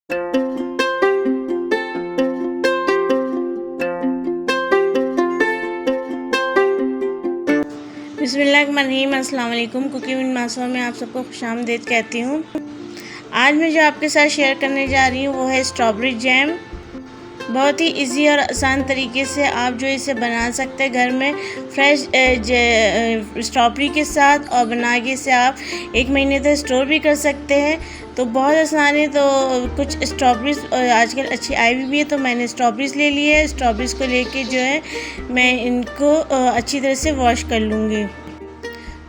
बिस्मिल्लाहिर्रहमानिर्रहीम। अस्सलाम वालेकुम। कुकिंग विद मासूमा में आप सबको खुशामदीद कहती हूँ। आज मैं जो आपके साथ शेयर करने जा रही हूँ वो है स्ट्रॉबेरी जैम। बहुत ही इजी और आसान तरीके से आप जो इसे बना सकते हैं घर में फ्रेश स्ट्रॉबेरी के साथ, और बना के इसे आप 1 महीने तक स्टोर भी कर सकते हैं। तो बहुत आसान है। तो कुछ स्ट्रॉबेरीज आजकल अच्छी आई भी है, तो मैंने स्ट्रॉबेरीज ले ली है। स्ट्रॉबेरीज को लेके जो है मैं इनको अच्छी तरह से वॉश कर लूँगी।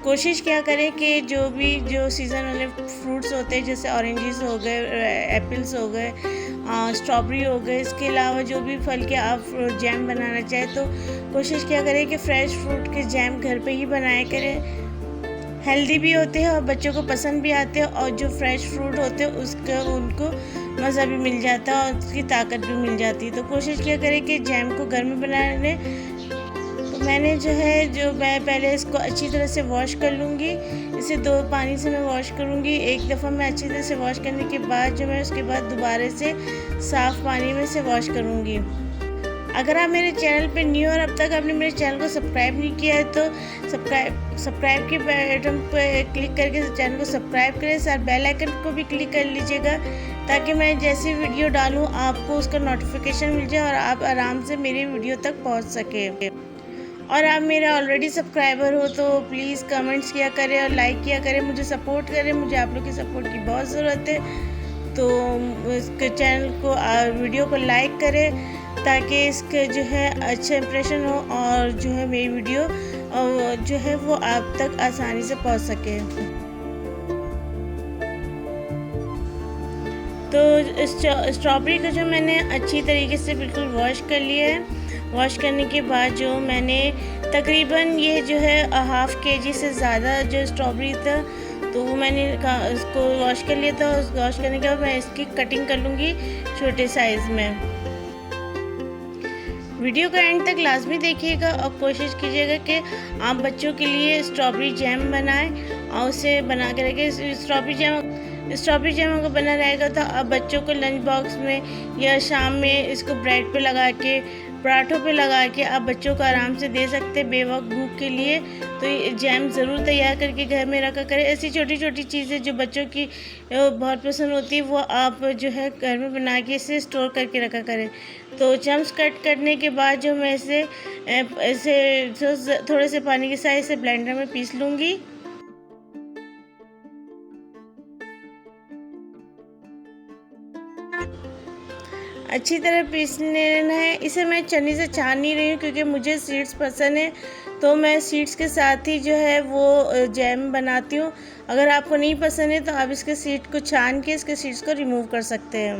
कोशिश क्या करें कि जो सीज़न वाले फ्रूट्स होते हैं, जैसे ऑरेंजेस हो गए, एप्पल्स हो गए, स्ट्रॉबेरी हो गए, इसके अलावा जो भी फल के आप जैम बनाना चाहें, तो कोशिश क्या करें कि फ़्रेश फ्रूट के जैम घर पे ही बनाया करें। हेल्दी भी होते हैं और बच्चों को पसंद भी आते हैं, और जो फ्रेश फ्रूट होते हैं उसका उनको मज़ा भी मिल जाता है और उसकी ताकत भी मिल जाती है। तो कोशिश क्या करें कि जैम को घर में बना लें। तो मैंने मैं पहले इसको अच्छी तरह से वॉश कर लूँगी। इसे 2 पानी से मैं वॉश करूँगी। एक दफ़ा मैं अच्छी तरह से वॉश करने के बाद मैं उसके बाद दोबारा से साफ़ पानी में से वॉश करूँगी। अगर आप मेरे चैनल पे न्यू और अब तक आपने मेरे चैनल को सब्सक्राइब नहीं किया है, तो सब्सक्राइब के बटन पर क्लिक करके चैनल को सब्सक्राइब करें। साथ बेल आइकन को भी क्लिक कर लीजिएगा, ताकि मैं जैसी वीडियो डालूँ आपको उसका नोटिफिकेशन मिल जाए और आप आराम से मेरी वीडियो तक पहुँच सकें। और आप मेरा ऑलरेडी सब्सक्राइबर हो तो प्लीज़ कमेंट्स किया करें और लाइक किया करें, मुझे सपोर्ट करें। मुझे आप लोग की सपोर्ट की बहुत ज़रूरत है। तो इसके चैनल को वीडियो को लाइक करें, ताकि इसके जो है अच्छा इंप्रेशन हो, और जो है मेरी वीडियो जो है वो आप तक आसानी से पहुंच सके। तो स्ट्रॉबेरी को जो मैंने अच्छी तरीके से बिल्कुल वॉश कर लिया है। वॉश करने के बाद जो मैंने तकरीबन ये जो है 1/2 kg से ज़्यादा जो स्ट्रॉबेरी था, तो वो मैंने इसको वॉश कर लिया था। वॉश करने के बाद मैं इसकी कटिंग कर लूँगी छोटे साइज़ में। वीडियो का एंड तक लाजमी देखिएगा और कोशिश कीजिएगा कि आप बच्चों के लिए स्ट्रॉबेरी जैम बनाएं और उसे बना के रखें। स्ट्रॉबेरी जैम अगर बना रहेगा तो आप बच्चों को लंच बॉक्स में या शाम में इसको ब्रेड पे लगा के, पराठों पे लगा के आप बच्चों को आराम से दे सकते हैं बेवक्त भूख के लिए। तो ये जैम ज़रूर तैयार करके घर में रखा करें। ऐसी छोटी छोटी चीज़ें जो बच्चों की बहुत पसंद होती है, वो आप जो है घर में बना के इसे स्टोर करके रखा करें। तो जम्स कट करने के बाद जो मैं इसे थोड़े से पानी के साथ इसे ब्लेंडर में पीस लूँगी। अच्छी तरह पीस लेना है। इसे मैं छन्नी से छान नहीं रही हूँ, क्योंकि मुझे सीड्स पसंद है, तो मैं सीड्स के साथ ही जो है वो जैम बनाती हूँ। अगर आपको नहीं पसंद है तो आप इसके सीड को छान के इसके सीड्स को रिमूव कर सकते हैं।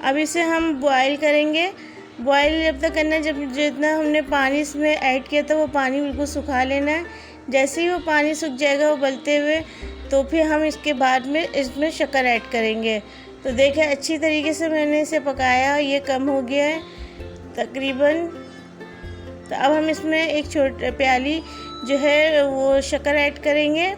अब इसे हम बॉयल करेंगे। बॉयल जब तक करना है जब जितना हमने पानी इसमें ऐड किया था वो पानी बिल्कुल सुखा लेना है। जैसे ही वो पानी सूख जाएगा उबलते हुए, तो फिर हम इसके बाद में इसमें शक्कर ऐड करेंगे। तो देखें अच्छी तरीके से मैंने इसे पकाया, ये कम हो गया है तकरीबन। तो अब हम इसमें एक छोटी प्याली जो है वो शक्कर ऐड करेंगे।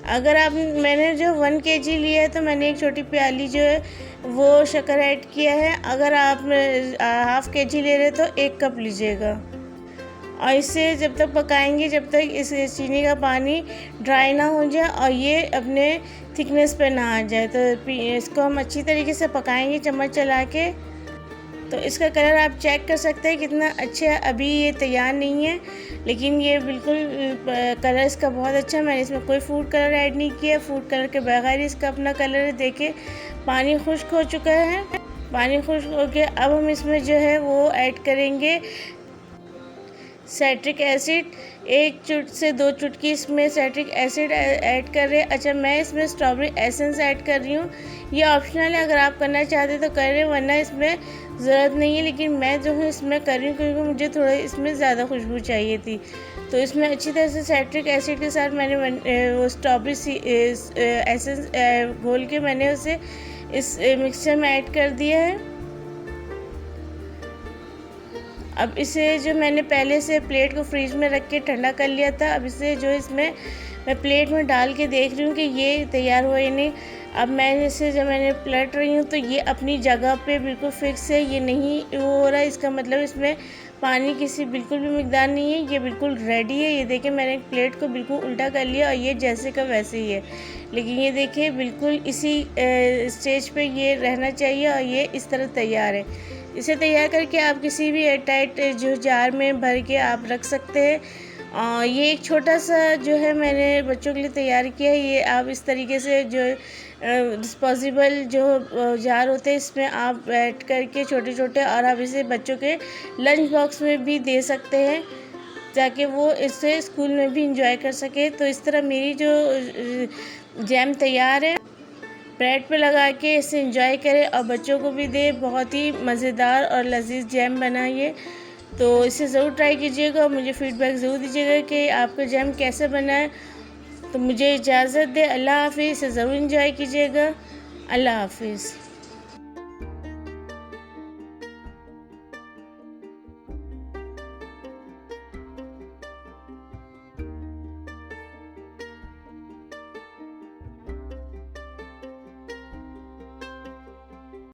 अगर मैंने जो 1 kg लिया है, तो मैंने एक छोटी प्याली जो है वो शक्कर ऐड किया है। अगर आप 1/2 kg ले रहे तो 1 कप लीजिएगा। और इसे जब तक पकाएंगे जब तक इस चीनी का पानी ड्राई ना हो जाए और ये अपने थिकनेस पे ना आ जाए। तो इसको हम अच्छी तरीके से पकाएंगे चम्मच चला के। तो इसका कलर आप चेक कर सकते हैं कितना अच्छा है। अभी ये तैयार नहीं है, लेकिन ये बिल्कुल कलर इसका बहुत अच्छा है। मैंने इसमें कोई फूड कलर ऐड नहीं किया। फूड कलर के बगैर इसका अपना कलर है। देखिए पानी खुश्क हो चुका है। पानी खुश्क हो गया। अब हम इसमें जो है वो ऐड करेंगे साइट्रिक एसिड। 1 से 2 चुटकी इसमें साइट्रिक एसिड ऐड कर रहे हैं। अच्छा, मैं इसमें स्ट्रॉबेरी एसेंस ऐड कर रही हूँ। ये ऑप्शनल है, अगर आप करना चाहते तो करें, वरना इसमें ज़रूरत नहीं है। लेकिन मैं जो हूँ इसमें कर रही हूँ, क्योंकि मुझे थोड़ा इसमें ज़्यादा खुशबू चाहिए थी। तो इसमें अच्छी तरह से साइट्रिक एसिड के साथ मैंने वो स्ट्रॉबेरी एसेंस घोल के मैंने उसे इस मिक्सचर में ऐड कर दिया है। अब इसे जो मैंने पहले से प्लेट को फ्रीज में रख के ठंडा कर लिया था, अब इसे जो इसमें मैं प्लेट में डाल के देख रही हूँ कि ये तैयार हुआ या नहीं। अब मैंने इसे जब मैंने पलट रही हूँ तो ये अपनी जगह पे बिल्कुल फिक्स है, ये नहीं वो हो रहा है। इसका मतलब इसमें पानी किसी बिल्कुल भी मिकदार नहीं है, ये बिल्कुल रेडी है। ये देखिए मैंने एक प्लेट को बिल्कुल उल्टा कर लिया और ये जैसे का वैसे ही है। लेकिन ये देखिए बिल्कुल इसी स्टेज पे ये रहना चाहिए और ये इस तरह तैयार है। इसे तैयार करके आप किसी भी एयरटाइट जो जार में भर के आप रख सकते हैं। ये एक छोटा सा जो है मैंने बच्चों के लिए तैयार किया है। ये आप इस तरीके से जो डिस्पोजेबल जो जार होते हैं इसमें आप बैठ करके छोटे छोटे, और आप इसे बच्चों के लंच बॉक्स में भी दे सकते हैं ताकि वो इससे स्कूल में भी इंजॉय कर सके। तो इस तरह मेरी जो जैम तैयार है, ब्रेड पे लगा के इसे इंजॉय करें और बच्चों को भी दे। बहुत ही मज़ेदार और लजीज जैम बना ये। तो इसे ज़रूर ट्राई कीजिएगा और मुझे फ़ीडबैक ज़रूर दीजिएगा कि आपका जैम कैसे बना है। तो मुझे इजाज़त दे, अल्लाह हाफ़िज़। इसे ज़रूर इंजॉय कीजिएगा। अल्लाह हाफ़िज़।